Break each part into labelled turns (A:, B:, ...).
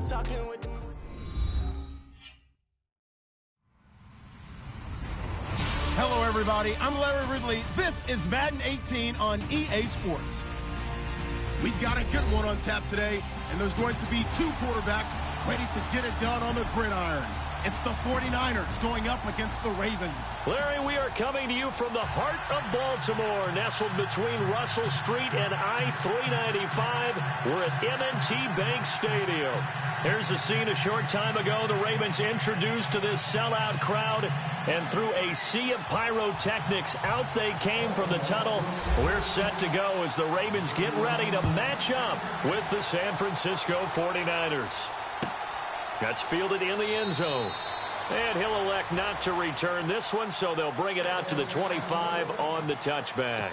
A: talking with them.
B: Hello, everybody. I'm Larry Ridley. This is Madden 18 on EA Sports. We've got a good one on tap today, and there's going to be two quarterbacks ready to get it done on the gridiron. It's the 49ers going up against the Ravens.
C: Larry, we are coming to you from the heart of Baltimore, nestled between Russell Street and I-395. We're at M&T Bank Stadium. Here's the scene a short time ago. The Ravens introduced to this sellout crowd, and through a sea of pyrotechnics, out they came from the tunnel. We're set to go as the Ravens get ready to match up with the San Francisco 49ers. That's fielded in the end zone. And he'll elect not to return this one, so they'll bring it out to the 25 on the touchback.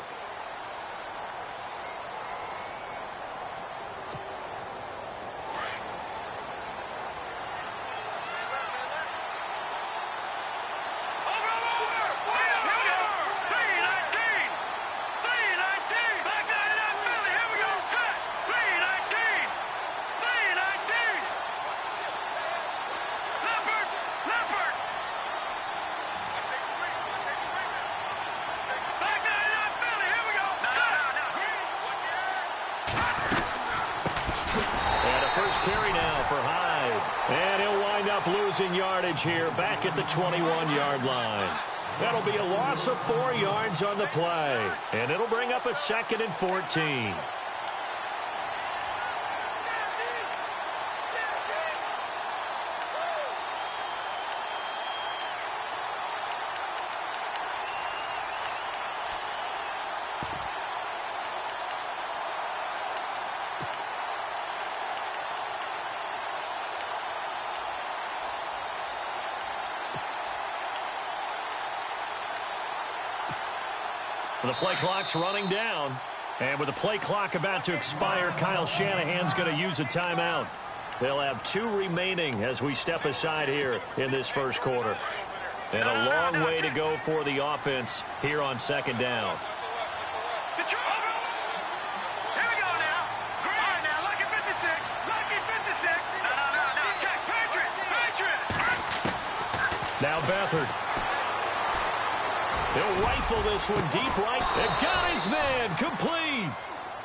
C: Yardage here back at the 21-yard line. That'll be a loss of 4 yards on the play, and it'll bring up a 2nd and 14. The play clock's running down. And with the play clock about to expire, Kyle Shanahan's going to use a timeout. They'll have 2 remaining as we step aside here in this first quarter. And a long way to go for the offense here on 2nd down. Now Beathard. He'll rifle this one deep right. And got his man complete.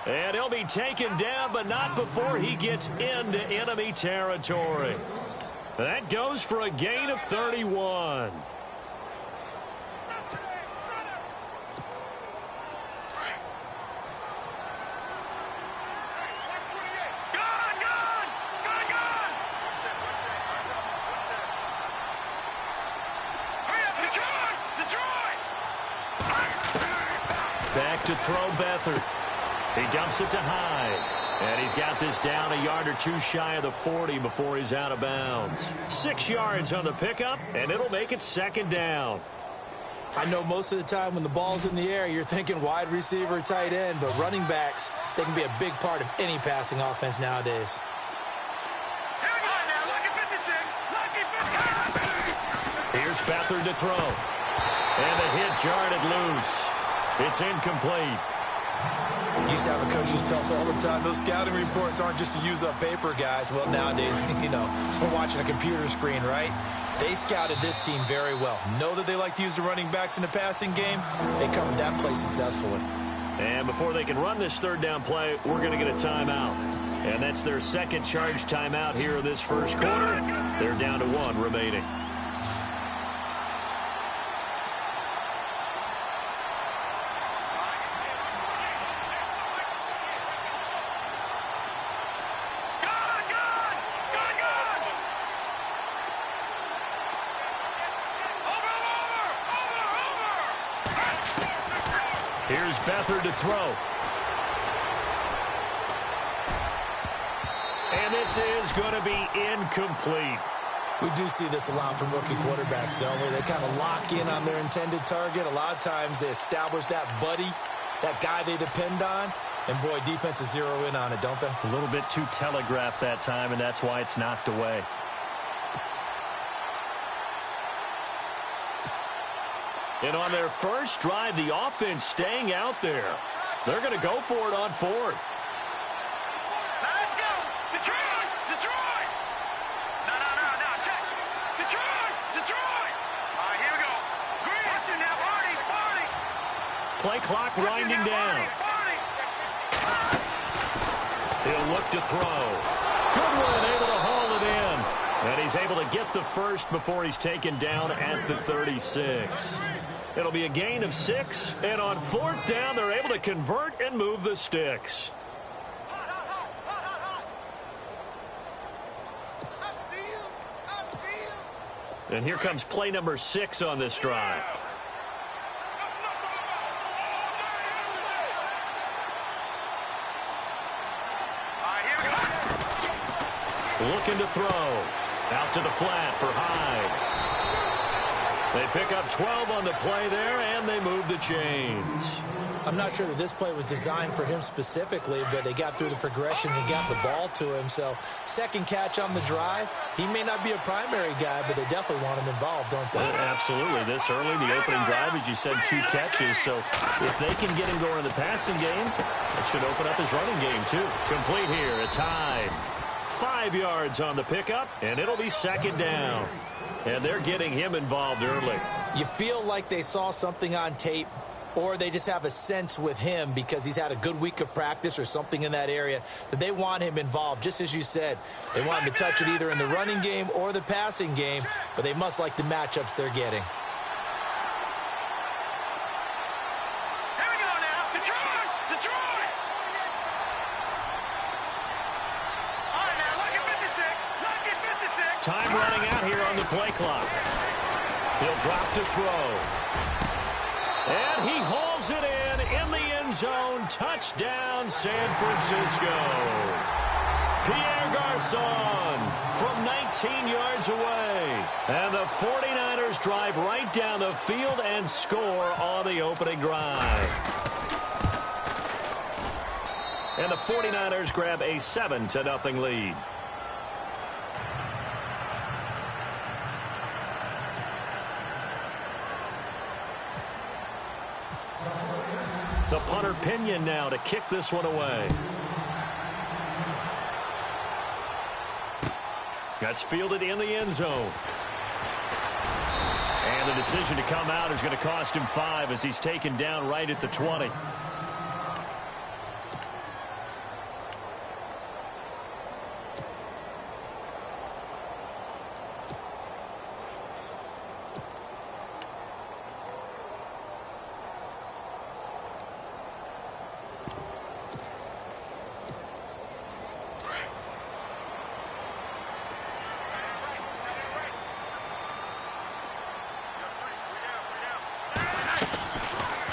C: And he'll be taken down, but not before he gets into enemy territory. That goes for a gain of 31. Back to throw Beathard. He dumps it to Hyde. And he's got this down a yard or 2 shy of the 40 before he's out of bounds. 6 yards on the pickup, and it'll make it 2nd down.
D: I know most of the time when the ball's in the air, you're thinking wide receiver, tight end, but running backs, they can be a big part of any passing offense nowadays.
C: Here's Beathard to throw. And the hit jarred it loose. It's incomplete.
D: Used to have the coaches tell us all the time, those scouting reports aren't just to use up paper, guys. Well, nowadays, we're watching a computer screen, right? They scouted this team very well. Know that they like to use the running backs in the passing game. They covered that play successfully.
C: And before they can run this 3rd down play, we're going to get a timeout. And that's their 2nd charge timeout here in this first quarter. They're down to 1 remaining. Here's Beathard to throw. And this is going to be incomplete.
D: We do see this a lot from rookie quarterbacks, don't we? They kind of lock in on their intended target. A lot of times they establish that buddy, that guy they depend on. And, boy, defenses zero in on it, don't they?
C: A little bit too telegraphed that time, and that's why it's knocked away. And on their first drive, the offense staying out there. They're going to go for it on 4th.
A: Let's go. Detroit! Detroit!
C: play clock winding down. He'll look to throw. Goodwin able to haul it in. And he's able to get the first before he's taken down at the 36. It'll be a gain of 6. And on 4th down, they're able to convert and move the sticks. And here comes play number 6 on this drive. Looking to throw. Out to the flat for Hyde. They pick up 12 on the play there, and they move the chains.
D: I'm not sure that this play was designed for him specifically, but they got through the progressions and got the ball to him. So, second catch on the drive. He may not be a primary guy, but they definitely want him involved, don't they?
C: Absolutely. This early, the opening drive, as you said, 2 catches. So, if they can get him going in the passing game, it should open up his running game, too. Complete here. It's Hyde. 5 yards on the pickup, and it'll be 2nd down. And they're getting him involved early.
D: You feel like they saw something on tape, or they just have a sense with him because he's had a good week of practice or something in that area that they want him involved. Just as you said, they want him to touch it either in the running game or the passing game, but they must like the matchups they're getting.
C: Time running out here on the play clock. He'll drop to throw. And he hauls it in the end zone. Touchdown, San Francisco. Pierre Garçon from 19 yards away. And the 49ers drive right down the field and score on the opening drive. And the 49ers grab a 7-0 lead. The punter Pinion now to kick this one away. That's fielded in the end zone. And the decision to come out is going to cost him 5 as he's taken down right at the 20.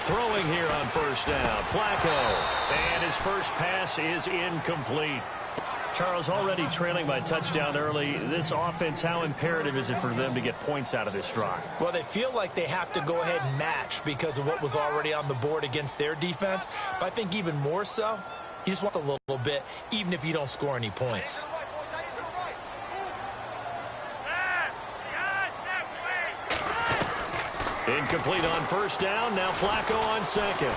C: Throwing here on 1st down, Flacco. And his first pass is incomplete. Charles, already trailing by touchdown early. This offense, how imperative is it for them to get points out of this drive?
D: Well, they feel like they have to go ahead and match because of what was already on the board against their defense. But I think even more so, you just want a little bit, even if you don't score any points.
C: Incomplete on 1st down. Now Flacco on 2nd.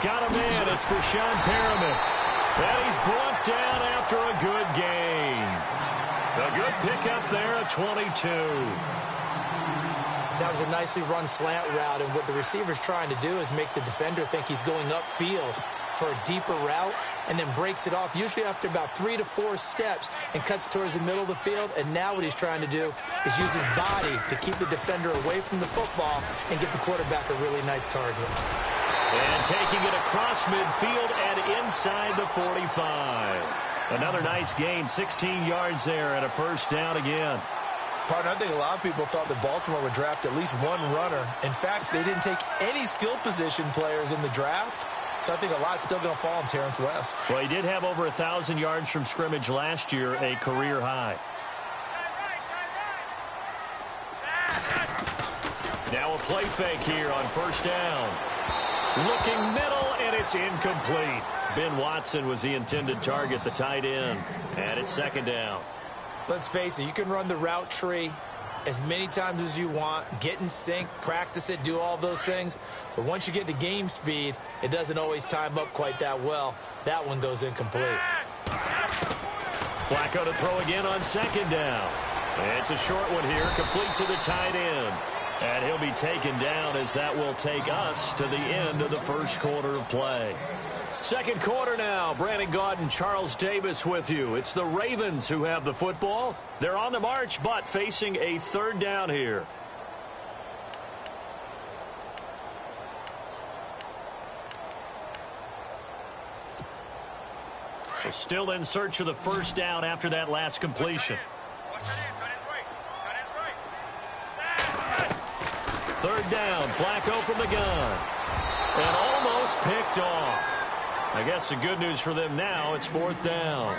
C: Got a man. It's Brashon Perriman. And he's brought down after a good gain. A good pickup there at 22.
D: That was a nicely run slant route, and what the receiver's trying to do is make the defender think he's going upfield for a deeper route, and then breaks it off, usually after about 3 to 4 steps, and cuts towards the middle of the field. And now what he's trying to do is use his body to keep the defender away from the football and get the quarterback a really nice target.
C: And taking it across midfield and inside the 45. Another nice gain, 16 yards there, and a 1st down again.
D: Partner, I think a lot of people thought that Baltimore would draft at least one runner. In fact, they didn't take any skill position players in the draft. So I think a lot's still going to fall on Terrence West.
C: Well, he did have over 1,000 yards from scrimmage last year, a career high. Now a play fake here on 1st down. Looking middle, and it's incomplete. Ben Watson was the intended target, the tight end. And it's 2nd down.
D: Let's face it, you can run the route tree as many times as you want, get in sync, practice it, do all those things. But once you get to game speed, it doesn't always time up quite that well. That one goes incomplete.
C: Flacco to throw again on 2nd down. It's a short one here, complete to the tight end. And he'll be taken down as that will take us to the end of the first quarter of play. Second quarter now. Brandon Gaudin and Charles Davis with you. It's the Ravens who have the football. They're on the march, but facing a third down here. They're still in search of the first down after that last completion. Third down, Flacco from the gun. And almost picked off. I guess the good news for them now, it's fourth down.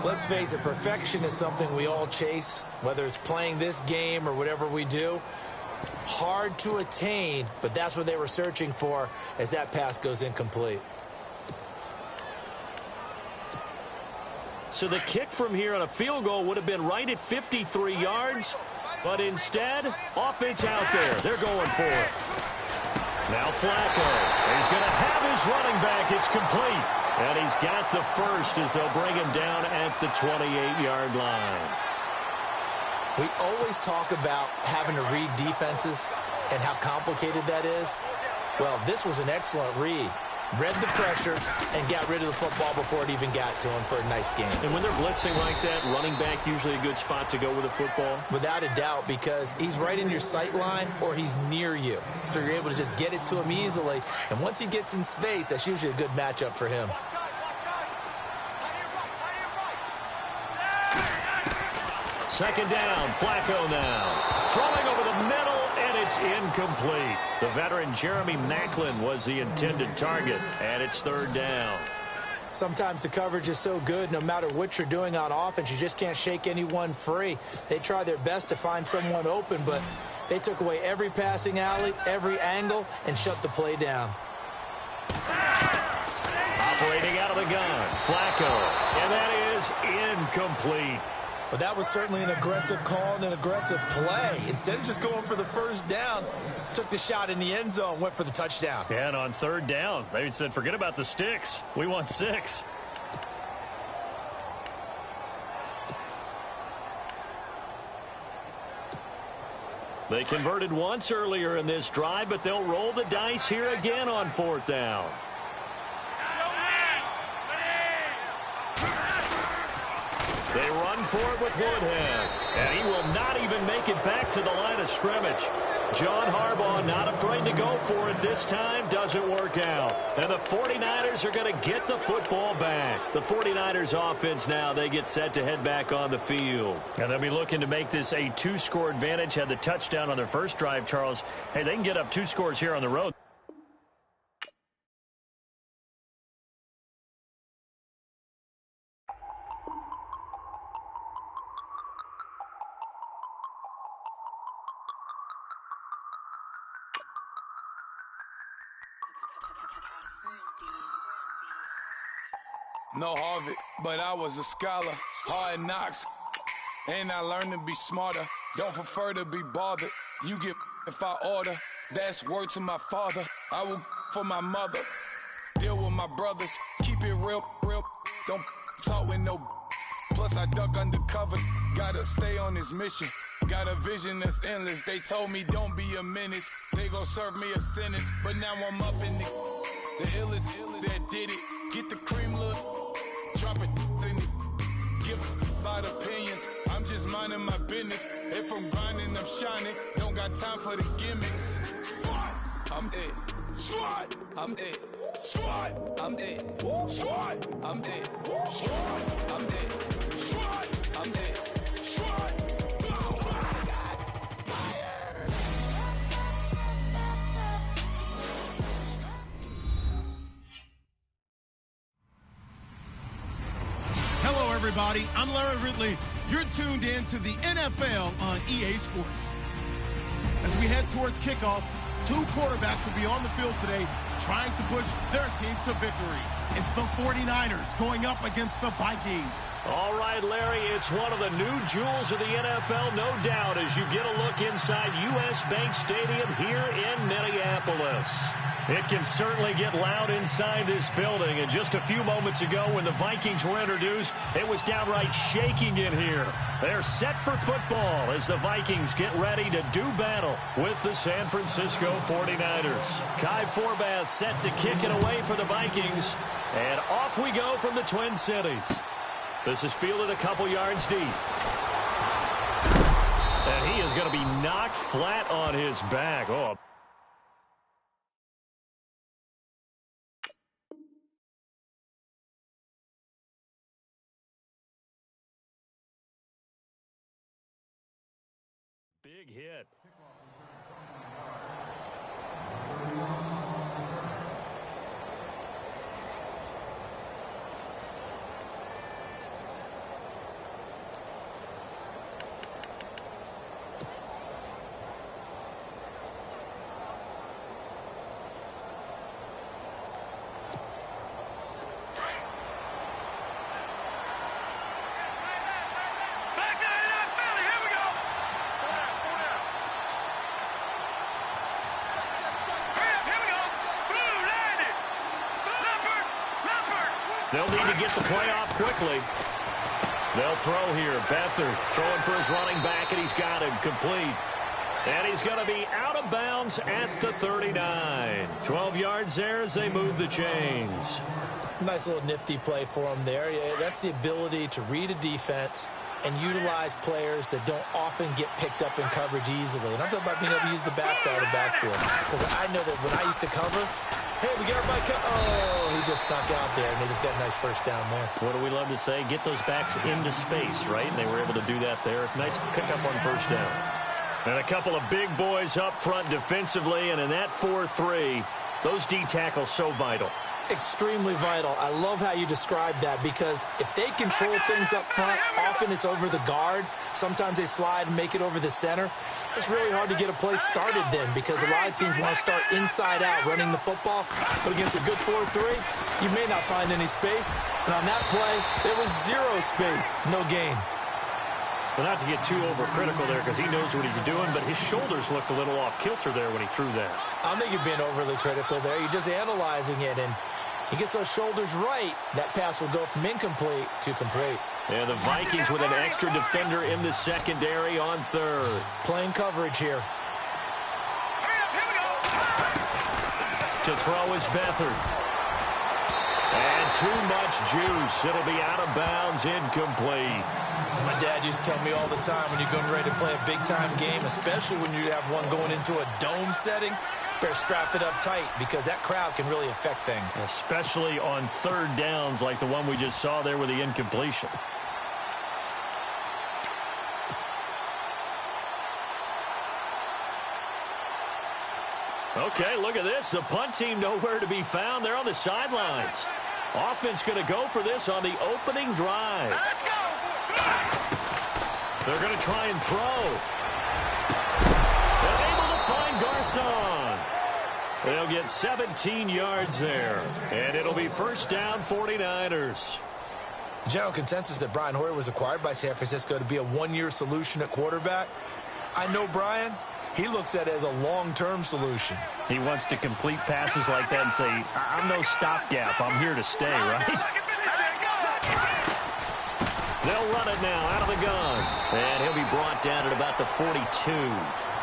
D: Let's face it, perfection is something we all chase, whether it's playing this game or whatever we do. Hard to attain, but that's what they were searching for as that pass goes incomplete.
C: So the kick from here on a field goal would have been right at 53 yards, but instead, offense out there. They're going for it. Now Flacco. He's going to have his running back. It's complete. And he's got the first as they'll bring him down at the 28-yard line.
D: We always talk about having to read defenses and how complicated that is. Well, this was an excellent read. Read the pressure and got rid of the football before it even got to him for a nice game.
C: And when they're blitzing like that, running back usually a good spot to go with the football?
D: Without a doubt, because he's right in your sight line or he's near you. So you're able to just get it to him easily. And once he gets in space, that's usually a good matchup for him.
C: Second down, Flacco now. Throwing over the middle, and it's incomplete. The veteran Jeremy Maclin was the intended target, and it's third down.
D: Sometimes the coverage is so good, no matter what you're doing on offense, you just can't shake anyone free. They try their best to find someone open, but they took away every passing alley, every angle, and shut the play down.
C: Operating out of the gun, Flacco, and that is incomplete.
D: But that was certainly an aggressive call and an aggressive play. Instead of just going for the first down, took the shot in the end zone, went for the touchdown.
C: Yeah, and on third down, they said, forget about the sticks. We want 6. They converted once earlier in this drive, but they'll roll the dice here again on fourth down. They run for it with Woodhead, and he will not even make it back to the line of scrimmage. John Harbaugh not afraid to go for it this time. Doesn't work out. And the 49ers are going to get the football back. The 49ers offense now, they get set to head back on the field. And they'll be looking to make this a 2-score advantage. Had the touchdown on their first drive, Charles. Hey, they can get up 2 scores here on the road.
A: No Harvard, but I was a scholar. Hard knocks, and I learned to be smarter. Don't prefer to be bothered. You get if I order. That's word to my father. I will for my mother. Deal with my brothers. Keep it real. Don't talk with no. Plus I duck undercover. Gotta stay on this mission. Got a vision that's endless. They told me don't be a menace. They gon' serve me a sentence. But now I'm up in the illest that did it. Get the cream look. Drop it in it. Give about opinions. I'm just minding my business. If I'm grinding, I'm shining. Don't got time for the gimmicks. I'm dead. Squad. I'm dead. Squad. I'm dead. Squad. I'm dead. Squad. I'm dead. Squad. I'm dead. Squad.
B: Hello, everybody. I'm Larry Ridley. You're tuned in to the NFL on EA Sports. As we head towards kickoff, 2 quarterbacks will be on the field today trying to push their team to victory. It's the 49ers going up against the Vikings.
C: All right, Larry, it's one of the new jewels of the NFL, no doubt, as you get a look inside U.S. Bank Stadium here in Minneapolis. It can certainly get loud inside this building. And just a few moments ago when the Vikings were introduced, it was downright shaking in here. They're set for football as the Vikings get ready to do battle with the San Francisco 49ers. Kai Forbath set to kick it away for the Vikings. And off we go from the Twin Cities. This is fielded a couple yards deep. And he is going to be knocked flat on his back. Oh. Big hit. They'll need to get the play off quickly. They'll throw here. Beathard throwing for his running back, and he's got him complete. And he's going to be out of bounds at the 39. 12 yards there as they move the chains.
D: Nice little nifty play for him there. Yeah, that's the ability to read a defense and utilize players that don't often get picked up in coverage easily. And I'm talking about being able to use the backside of the backfield. Because I know that when I used to cover, hey, we got everybody oh, he just snuck out there, and they just got a nice first down there.
C: What do we love to say? Get those backs into space, right? And they were able to do that there. Nice pickup on first down. And a couple of big boys up front defensively, and in that 4-3, those D tackles so vital.
D: Extremely vital. I love how you describe that, because if they control things up front, often it's over the guard. Sometimes they slide and make it over the center. It's really hard to get a play started then, because a lot of teams want to start inside out running the football. But against a good 4-3, you may not find any space. And on that play, there was zero space, no gain.
C: Well, not to get too overcritical there, because he knows what he's doing, but his shoulders looked a little off kilter there when he threw that.
D: I don't think you're being overly critical there. You're just analyzing it, and he gets those shoulders right. That pass will go from incomplete to complete.
C: And the Vikings with an extra defender in the secondary on third.
D: Playing coverage here.
C: To throw is Beathard. And too much juice. It'll be out of bounds, incomplete.
D: As my dad used to tell me all the time, when you're going ready to play a big-time game, especially when you have one going into a dome setting, better strap it up tight, because that crowd can really affect things.
C: Especially on third downs like the one we just saw there with the incompletion. Okay, look at this. The punt team nowhere to be found. They're on the sidelines. Offense going to go for this on the opening drive. Let's go. They're going to try and throw. They're able to find Garcon. They'll get 17 yards there. And it'll be first down 49ers.
D: The general consensus that Brian Hoyer was acquired by San Francisco to be a one-year solution at quarterback. I know Brian. He looks at it as a long-term solution.
C: He wants to complete passes like that and say, I'm no stopgap. I'm here to stay, right? They'll run it now out of the gun. And he'll be brought down at about the 42.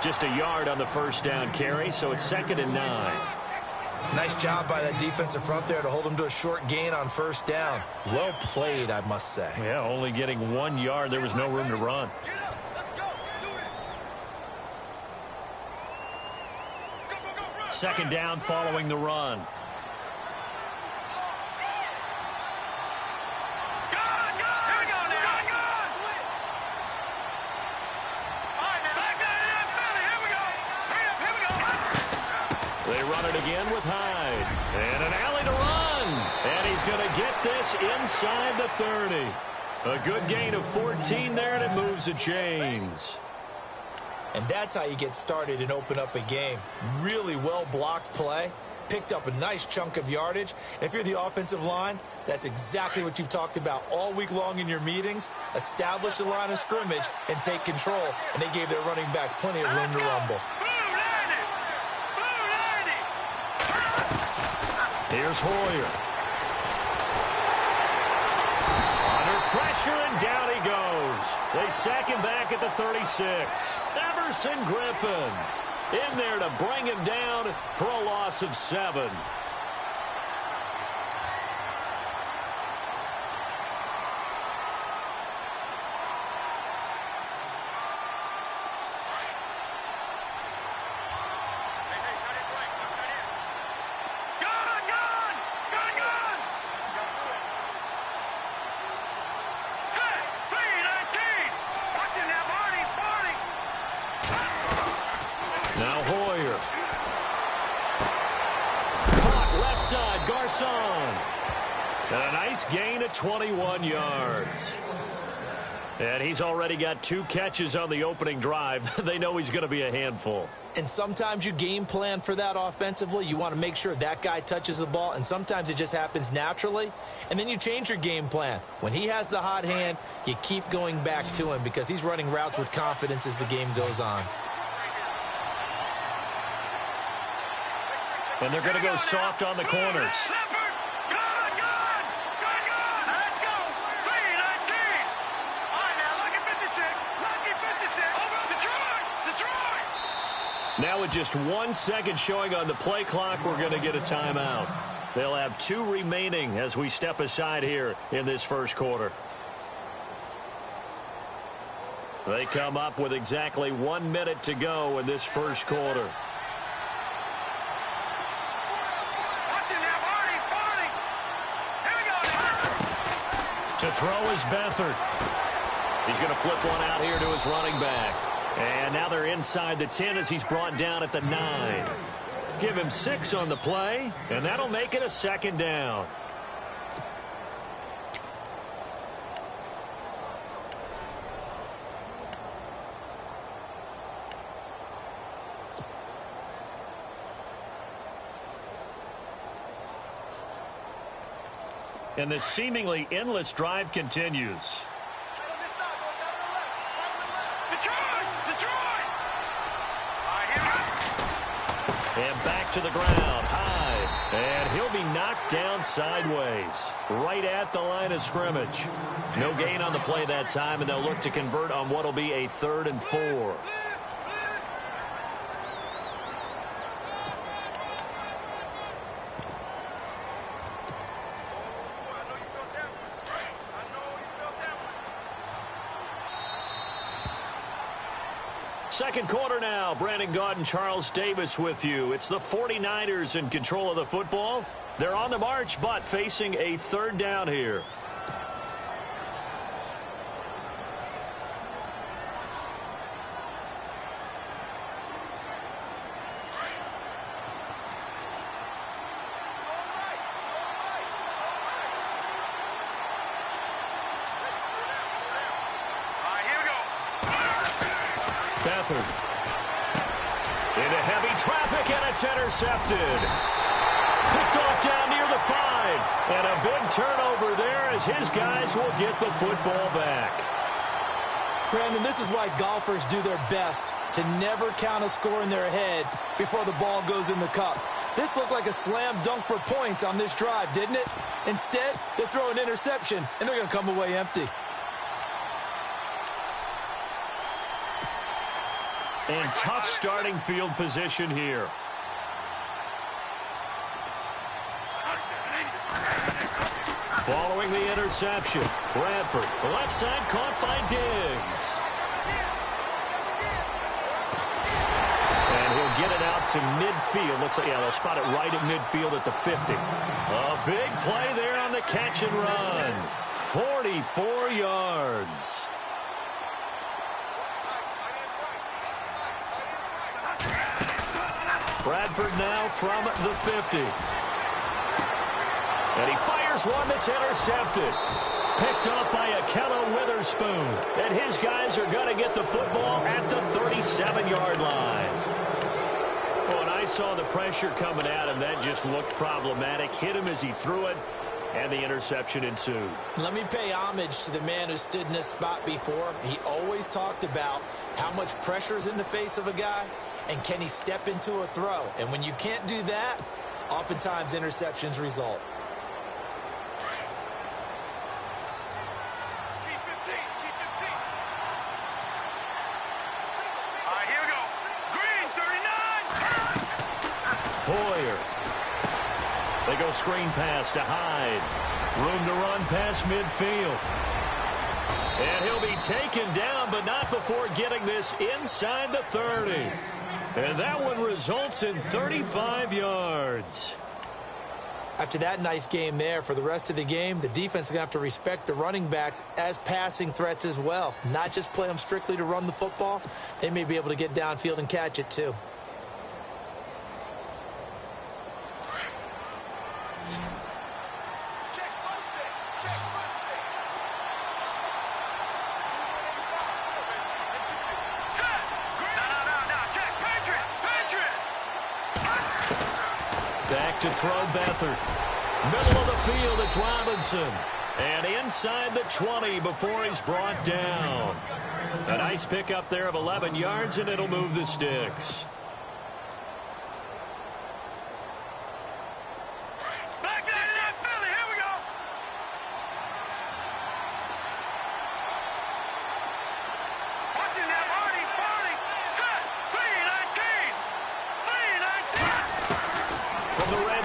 C: Just a yard on the first down carry, so it's 2nd and 9.
D: Nice job by that defensive front there to hold him to a short gain on first down. Well played, I must say.
C: Yeah, only getting 1 yard. There was no room to run. Second down following the run. They run it again with Hyde. And an alley to run. And he's going to get this inside the 30. A good gain of 14 there, and it moves the chains.
D: And that's how you get started and open up a game. Really well-blocked play. Picked up a nice chunk of yardage. And if you're the offensive line, that's exactly what you've talked about all week long in your meetings. Establish the line of scrimmage and take control. And they gave their running back plenty of room to rumble.
C: Here's Hoyer. Under pressure, and down he goes. They sack him back at the 36. Everson Griffin in there to bring him down for a loss of 7. Now Hoyer. Caught left side, Garcon. And a nice gain of 21 yards. And he's already got 2 catches on the opening drive. They know he's going to be a handful.
D: And sometimes you game plan for that offensively. You want to make sure that guy touches the ball, and sometimes it just happens naturally. And then you change your game plan. When he has the hot hand, you keep going back to him because he's running routes with confidence as the game goes on.
C: And they're going to go soft on the corners. Now with just 1 second showing on the play clock, we're going to get a timeout. They'll have 2 remaining as we step aside here in this first quarter. They come up with exactly 1 minute to go in this first quarter. To throw is Beathard. He's going to flip one out here to his running back. And now they're inside the 10 as he's brought down at the 9. Give him 6 on the play, and that'll make it a second down. And this seemingly endless drive continues. And back to the ground, high. And he'll be knocked down sideways, right at the line of scrimmage. No gain on the play that time, and they'll look to convert on what will be a 3rd and 4. Second quarter now. Brandon Gaud and Charles Davis with you. It's the 49ers in control of the football. They're on the march, but facing a 3rd down here. Beathard. Into heavy traffic, and it's intercepted. Picked off down near the 5. And a big turnover there as his guys will get the football back.
D: Brandon, this is why golfers do their best to never count a score in their head before the ball goes in the cup. This looked like a slam dunk for points on this drive, didn't it? Instead, they throw an interception, and they're going to come away empty.
C: And tough starting field position here. Following the interception, Bradford, the left side caught by Diggs. And he'll get it out to midfield. Looks like, yeah, they'll spot it right at midfield at the 50. A big play there on the catch and run. 44 yards. Bradford now from the 50. And he fires one that's intercepted. Picked up by Akello Witherspoon. And his guys are going to get the football at the 37-yard line. Well, and I saw the pressure coming at him. That just looked problematic. Hit him as he threw it, and the interception ensued.
D: Let me pay homage to the man who stood in this spot before. He always talked about how much pressure is in the face of a guy, and can he step into a throw. And when you can't do that, oftentimes interceptions result.
C: Hoyer. They go screen pass to Hyde. Room to run past midfield. And he'll be taken down, but not before getting this inside the 30. And that one results in 35 yards.
D: After that nice game there, for the rest of the game, the defense is going to have to respect the running backs as passing threats as well. Not just play them strictly to run the football. They may be able to get downfield and catch it too.
C: Back to throw Beathard. Middle of the field, it's Robinson. And inside the 20 before he's brought down. A nice pickup there of 11 yards, and it'll move the sticks.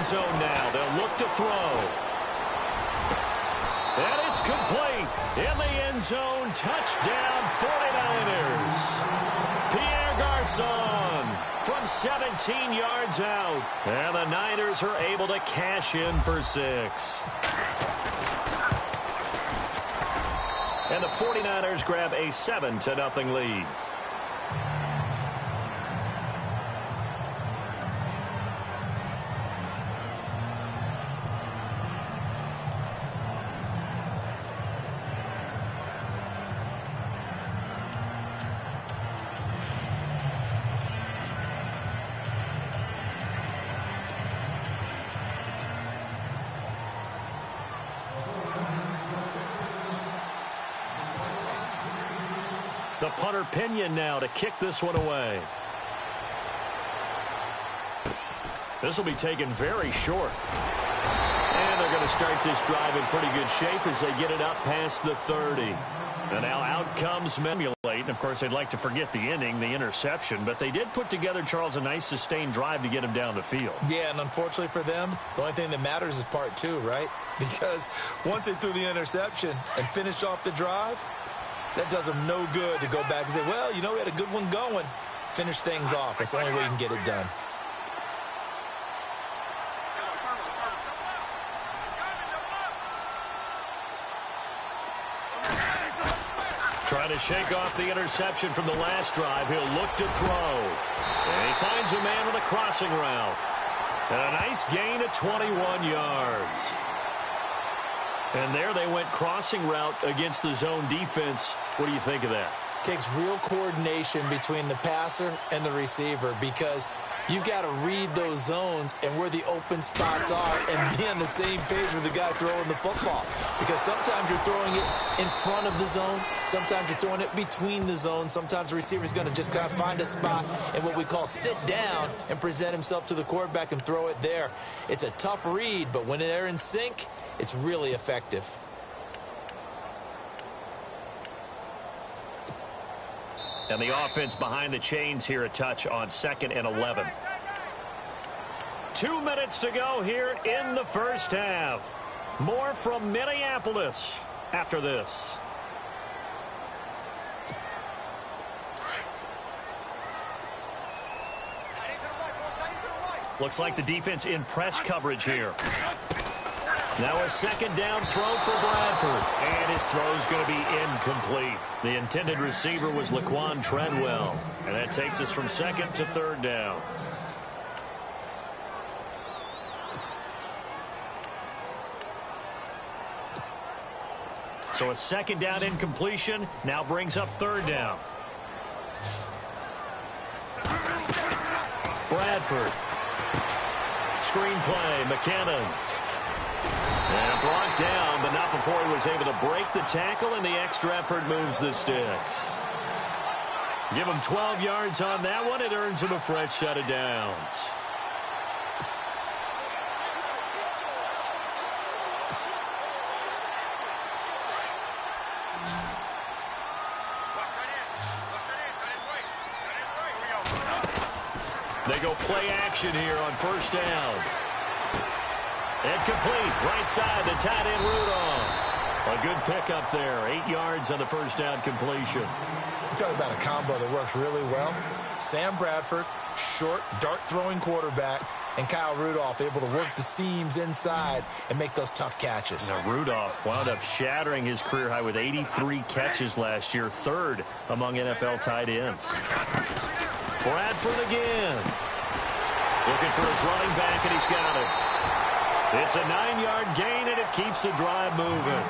C: Zone now. They'll look to throw. And it's complete. In the end zone. Touchdown 49ers. Pierre Garçon from 17 yards out. And the Niners are able to cash in for 6. And the 49ers grab a 7-0 lead. The punter Pinion now to kick this one away. This will be taken very short. And they're going to start this drive in pretty good shape as they get it up past the 30. And now out comes Memulate. And, of course, they'd like to forget the inning, the interception. But they did put together, Charles, a nice sustained drive to get him down the field.
D: Yeah, and unfortunately for them, the only thing that matters is part 2, right? Because once they threw the interception and finished off the drive, that does them no good to go back and say, well, you know, we had a good one going. Finish things off. That's the only way you can get it done.
C: Trying to shake off the interception from the last drive. He'll look to throw. And he finds a man with a crossing route. And a nice gain of 21 yards. And there they went crossing route against the zone defense. What do you think of that?
D: Takes real coordination between the passer and the receiver because you've got to read those zones and where the open spots are and be on the same page with the guy throwing the football. Because sometimes you're throwing it in front of the zone. Sometimes you're throwing it between the zones. Sometimes the receiver's going to just kind of find a spot and what we call sit down and present himself to the quarterback and throw it there. It's a tough read, but when they're in sync, it's really effective.
C: And the offense behind the chains here a touch on 2nd and 11. 2 minutes to go here in the first half. More from Minneapolis after this. Looks like the defense in press coverage here. Now a second down throw for Bradford. And his throw's going to be incomplete. The intended receiver was Laquan Treadwell. And that takes us from 2nd to 3rd down. So a 2nd down incompletion now brings up 3rd down. Bradford. Screenplay, McKinnon. And brought down, but not before he was able to break the tackle, and the extra effort moves the sticks. Give him 12 yards on that one. It earns him a fresh set of downs. They go play action here on first down. And complete. Right side, the tight end Rudolph. A good pickup there. 8 yards on the first down completion.
D: You talk about a combo that works really well. Sam Bradford, short, dart-throwing quarterback, and Kyle Rudolph able to work the seams inside and make those tough catches.
C: Now, Rudolph wound up shattering his career high with 83 catches last year, third among NFL tight ends. Bradford again. Looking for his running back, and he's got it. It's a 9-yard gain, and it keeps the drive moving.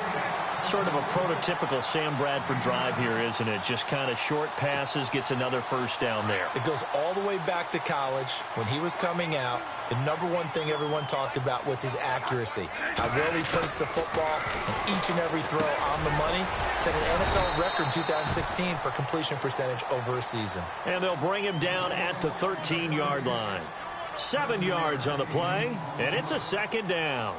C: Sort of a prototypical Sam Bradford drive here, isn't it? Just kind of short passes, gets another first down there.
D: It goes all the way back to college. When he was coming out, the number one thing everyone talked about was his accuracy. How well he placed the football, and each and every throw on the money. Set an NFL record in 2016 for completion percentage over a season.
C: And they'll bring him down at the 13-yard line. 7 yards on the play, and it's a second down.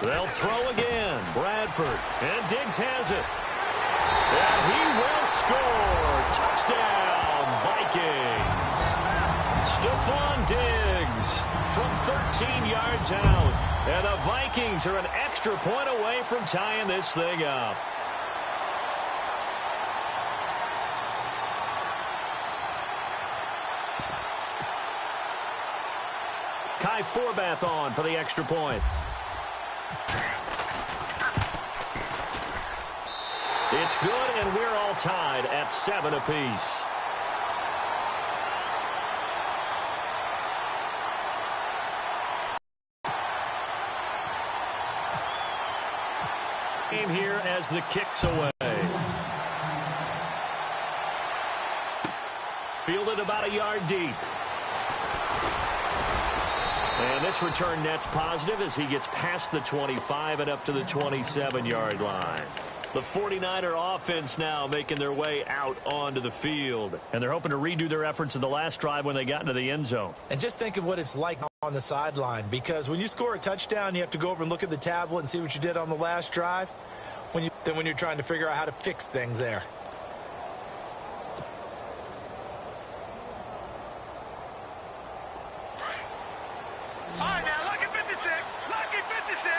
C: They'll throw again. Bradford. And Diggs has it. And he will score. Touchdown, Vikings. Stephon Diggs from 13 yards out. And the Vikings are an extra point away from tying this thing up. Kai Forbath on for the extra point. It's good, and we're all tied at 7 apiece. Game here as the kick's away. Fielded about a yard deep. And this return net's positive as he gets past the 25 and up to the 27-yard line. The 49er offense now making their way out onto the field. And they're hoping to redo their efforts in the last drive when they got into the end zone.
D: And just think of what it's like on the sideline, because when you score a touchdown, you have to go over and look at the tablet and see what you did on the last drive. When you're trying to figure out how to fix things there.
E: All right, now, lucky 56. Lucky 56.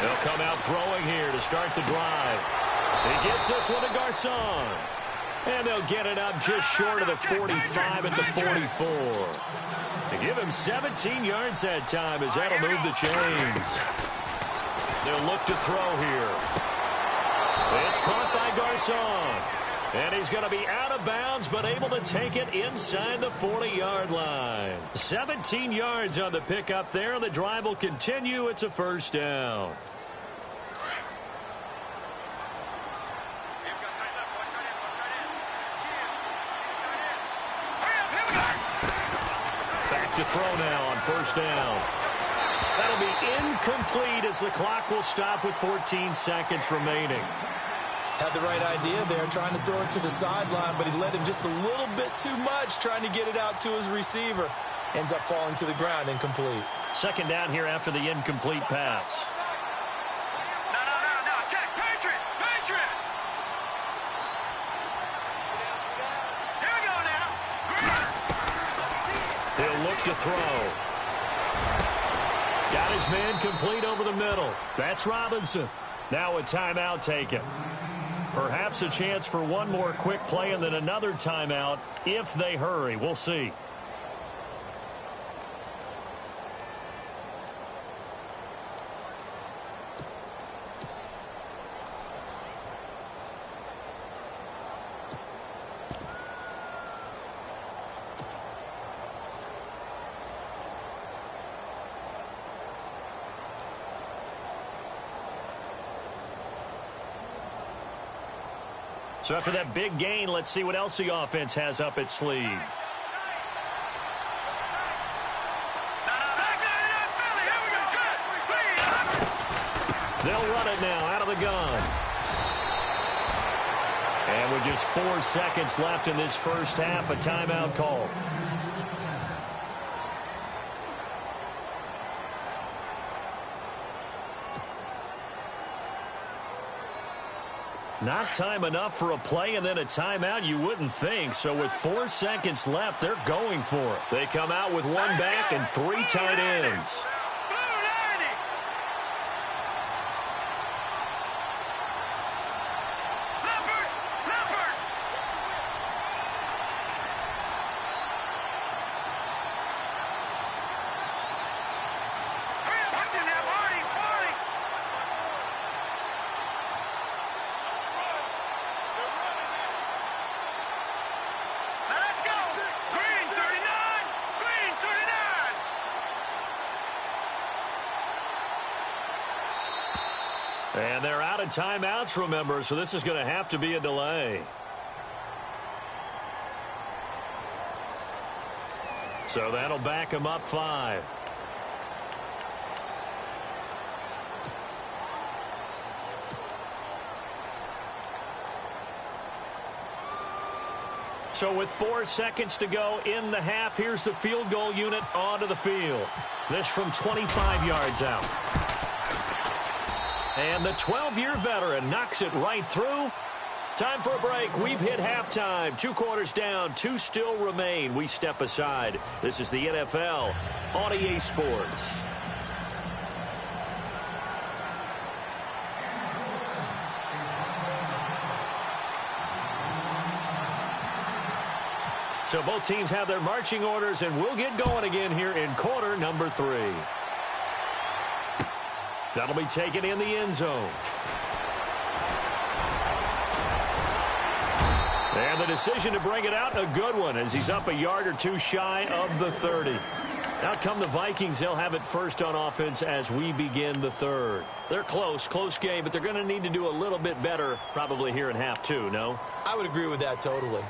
C: They'll come out throwing here to start the drive. He gets this one to Garcon. And they'll get it up just short of the 45 at the 44. They give him 17 yards that time as that'll move the chains. They'll look to throw here. It's caught by Garcon. And he's going to be out of bounds, but able to take it inside the 40-yard line. 17 yards on the pickup there. The drive will continue. It's a first down. Back to throw now on first down. That'll be incomplete as the clock will stop with 14 seconds remaining.
D: Had the right idea there, trying to throw it to the sideline, but he led him just a little bit too much, trying to get it out to his receiver. Ends up falling to the ground, incomplete.
C: Second down here after the incomplete pass.
E: No, check, Patriot. Here we go now.
C: He'll look to throw. Got his man complete over the middle. That's Robinson. Now a timeout taken. Perhaps a chance for one more quick play and then another timeout if they hurry. We'll see. So after that big gain, let's see what else the offense has up its sleeve.
E: Here
C: They'll run it now out of the gun. And with just 4 seconds left in this first half, a timeout call. Not time enough for a play and then a timeout, you wouldn't think. So with 4 seconds left, they're going for it. They come out with one back and 3 tight ends. And they're out of timeouts, remember, so this is going to have to be a delay. So that'll back them up 5. So with 4 seconds to go in the half, here's the field goal unit onto the field. This from 25 yards out. And the 12-year veteran knocks it right through. Time for a break. We've hit halftime. 2 quarters down. 2 still remain. We step aside. This is the NFL on EA Sports. So both teams have their marching orders, and we'll get going again here in quarter number 3. That'll be taken in the end zone. And the decision to bring it out, a good one, as he's up a yard or 2 shy of the 30. Out come the Vikings. They'll have it first on offense as we begin the third. They're close game, but they're going to need to do a little bit better probably here in half 2, no?
D: I would agree with that totally.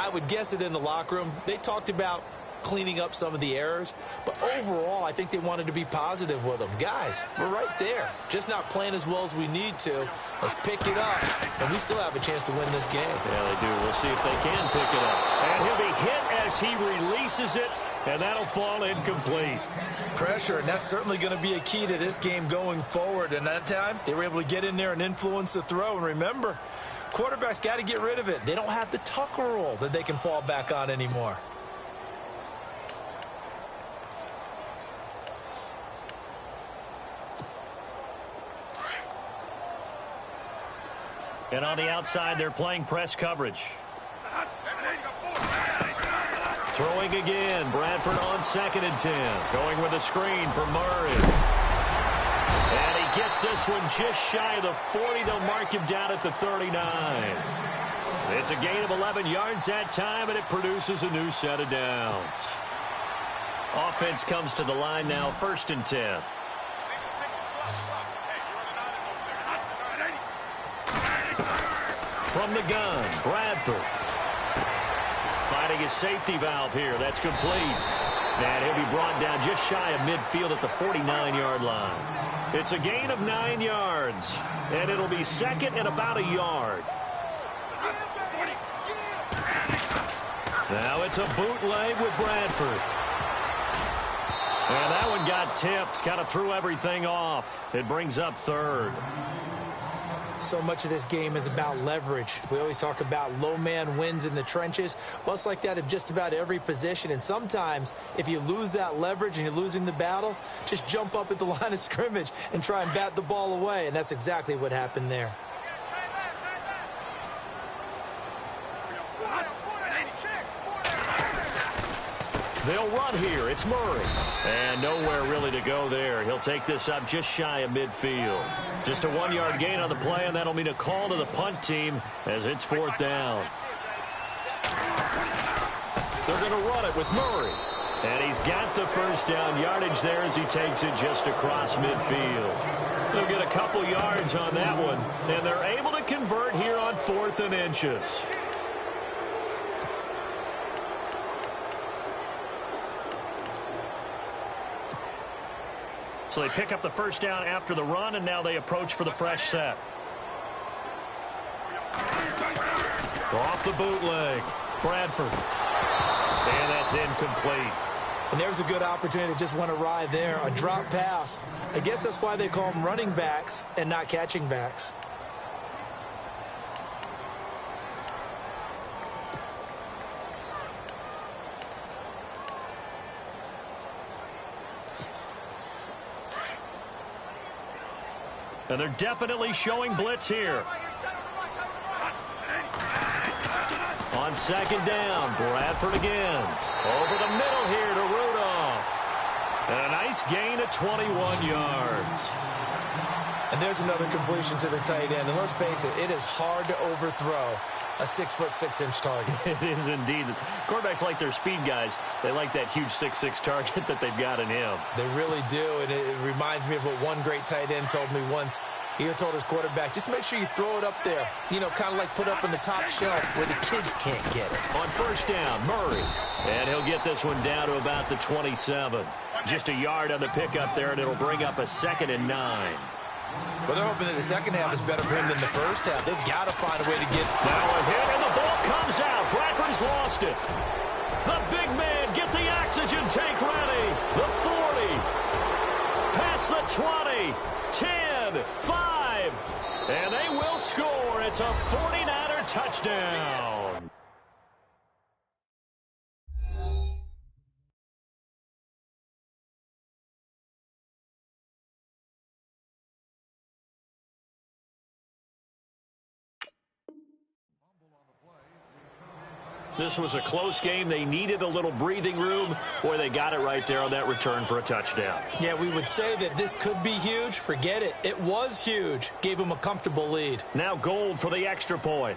D: I would guess it in the locker room. They talked about cleaning up some of the errors, but overall I think they wanted to be positive with them. Guys, we're right there, just not playing as well as we need to. Let's pick it up, and we still have a chance to win this game.
C: Yeah, they do. We'll see if they can pick it up. And he'll be hit as he releases it, and that'll fall incomplete.
D: Pressure, and that's certainly going to be a key to this game going forward. And that time they were able to get in there and influence the throw. And remember, quarterbacks got to get rid of it. They don't have the Tucker roll that they can fall back on anymore.
C: And on the outside, they're playing press coverage. Throwing again. Bradford on 2nd and 10. Going with a screen for Murray. And he gets this one just shy of the 40. They'll mark him down at the 39. It's a gain of 11 yards that time, and it produces a new set of downs. Offense comes to the line now, 1st and 10. From the gun, Bradford. Finding his safety valve here. That's complete. And he'll be brought down just shy of midfield at the 49-yard line. It's a gain of 9 yards. And it'll be 2nd and about a yard. Now it's a bootleg with Bradford. And that one got tipped. Kind of threw everything off. It brings up 3rd.
D: So much of this game is about leverage. We always talk about low man wins in the trenches. Well, it's like that in just about every position. And sometimes, if you lose that leverage and you're losing the battle, just jump up at the line of scrimmage and try and bat the ball away. And that's exactly what happened there.
C: They'll run here. It's Murray. And nowhere really to go there. He'll take this up just shy of midfield. Just a 1-yard gain on the play, and that'll mean a call to the punt team as it's 4th down. They're going to run it with Murray. And he's got the first down yardage there as he takes it just across midfield. They'll get a couple yards on that one, and they're able to convert here on 4th and inches. So they pick up the first down after the run, and now they approach for the fresh set. Off the bootleg. Bradford. And that's incomplete.
D: And there's a good opportunity to just want to ride there. A drop pass. I guess that's why they call them running backs and not catching backs.
C: And they're definitely showing blitz here. On second down, Bradford again. Over the middle here to Rudolph. And a nice gain of 21 yards.
D: And there's another completion to the tight end. And let's face it is hard to overthrow a 6'6" target.
C: It is indeed. Quarterbacks like their speed guys. They like that huge 6'6" target that they've got in him.
D: They really do, and it reminds me of what one great tight end told me once. He told his quarterback, just make sure you throw it up there. You know, kind of like put up on the top shelf where the kids can't get it.
C: On first down, Murray. And he'll get this one down to about the 27. Just a yard on the pickup there, and it'll bring up a 2nd and 9.
D: Well, they're hoping that the second half is better for him than the first half. They've got to find a way to get...
C: Now a hit, and the ball comes out. Bradford's lost it. The big man, get the oxygen tank ready. The 40. Past the 20. 10. 5. And they will score. It's a 49er touchdown. This was a close game. They needed a little breathing room. Boy, they got it right there on that return for a touchdown.
D: Yeah, we would say that this could be huge. Forget it. It was huge. Gave them a comfortable lead.
C: Now Gold for the extra point.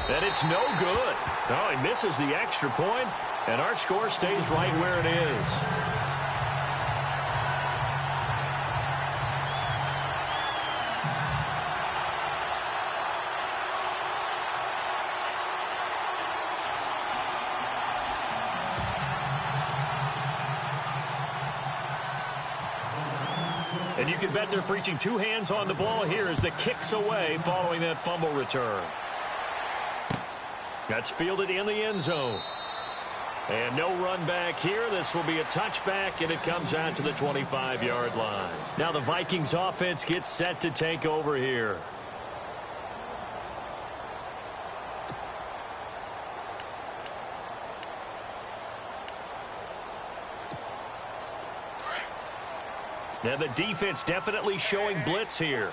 C: And it's no good. Oh, he misses the extra point, and our score stays right where it is. And you can bet they're preaching two hands on the ball here as the kick's away following that fumble return. That's fielded in the end zone. And no run back here. This will be a touchback, and it comes out to the 25-yard line. Now the Vikings offense gets set to take over here. Now the defense definitely showing blitz here.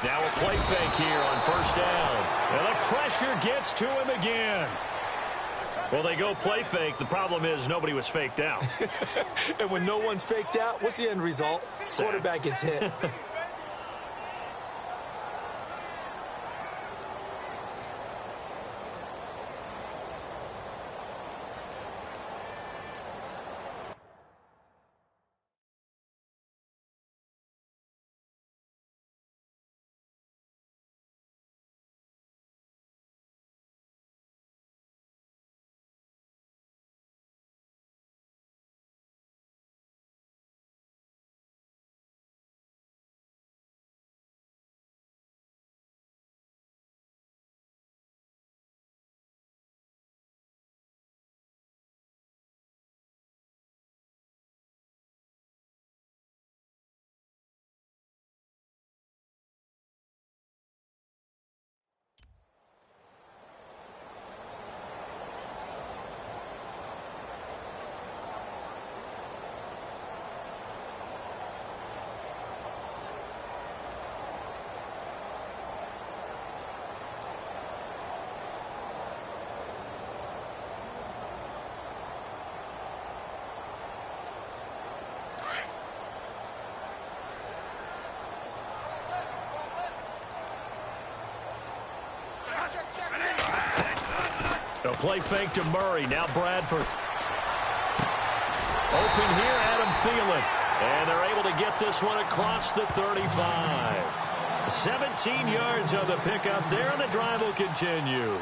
C: Now a play fake here on first down. And the pressure gets to him again. Well, they go play fake. The problem is nobody was faked out.
D: And when no one's faked out, what's the end result? Quarterback gets hit.
C: A play fake to Murray. Now Bradford. Open here, Adam Thielen. And they're able to get this one across the 35. 17 yards on the pickup there, and the drive will continue.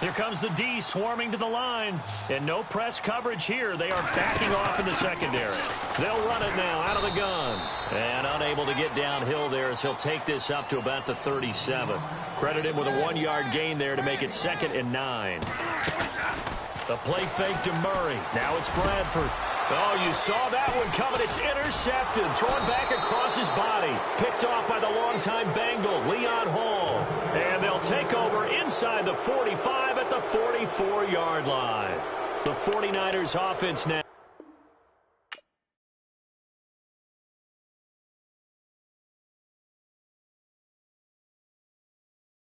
C: Here comes the D swarming to the line. And no press coverage here. They are backing off in the secondary. They'll run it now out of the gun. And unable to get downhill there as he'll take this up to about the 37. Credit him with a 1-yard gain there to make it 2nd and 9. The play fake to Murray. Now it's Bradford. Oh, you saw that one coming. It's intercepted. Thrown back across his body. Picked off by the longtime Bengal, Leon Hall. And they'll take over inside the 45 at the 44-yard line. The 49ers offense now.